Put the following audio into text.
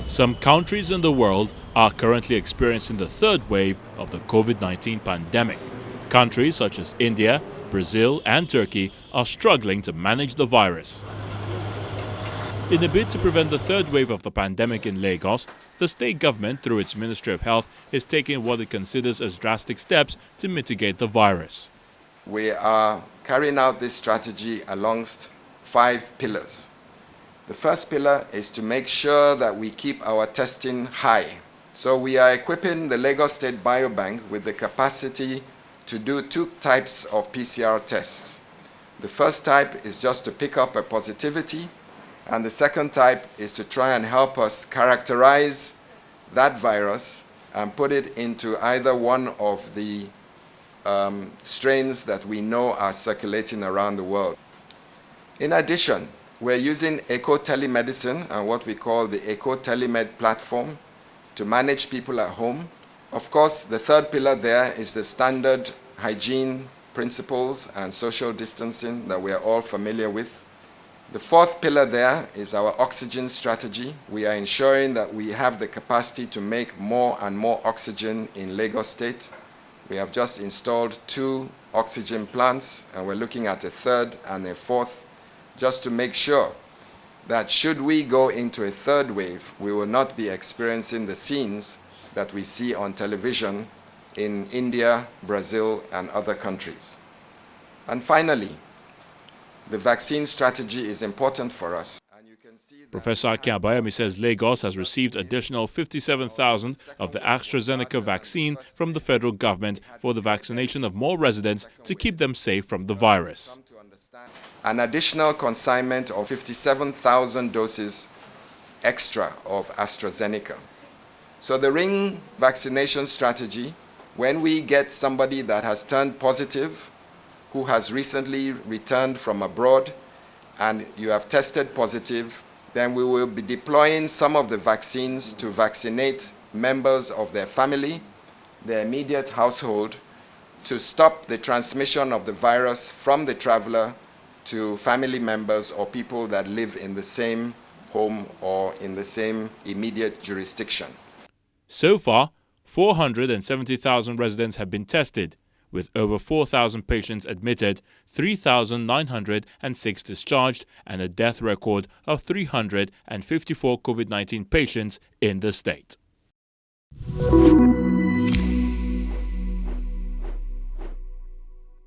Some countries in the world are currently experiencing the third wave of the COVID-19 pandemic. Countries such as India, Brazil and Turkey are struggling to manage the virus. In a bid to prevent the third wave of the pandemic in Lagos, the state government, through its Ministry of Health, is taking what it considers as drastic steps to mitigate the virus. We are carrying out this strategy alongst 5 pillars. The first pillar is to make sure that we keep our testing high. So we are equipping the Lagos State Biobank with the capacity to do 2 types of PCR tests. The first type is just to pick up a positivity, and the second type is to try and help us characterize that virus and put it into either one of the strains that we know are circulating around the world. In addition, we're using eco-telemedicine and what we call the eco-telemed platform to manage people at home. Of course, the third pillar there is the standard hygiene principles and social distancing that we are all familiar with. The fourth pillar there is our oxygen strategy. We are ensuring that we have the capacity to make more and more oxygen in Lagos State. We have just installed 2 oxygen plants, and we're looking at a third and a fourth, just to make sure that should we go into a third wave, we will not be experiencing the scenes that we see on television in India, Brazil, and other countries. And finally, the vaccine strategy is important for us. Professor Akin Abayomi says Lagos has received additional 57,000 of the AstraZeneca vaccine from the federal government for the vaccination of more residents to keep them safe from the virus. An additional consignment of 57,000 doses extra of AstraZeneca. So the ring vaccination strategy, when we get somebody that has turned positive, who has recently returned from abroad, and you have tested positive, then we will be deploying some of the vaccines to vaccinate members of their family, their immediate household, to stop the transmission of the virus from the traveler to family members or people that live in the same home or in the same immediate jurisdiction. So far, 470,000 residents have been tested, with over 4,000 patients admitted, 3,906 discharged, and a death record of 354 COVID-19 patients in the state.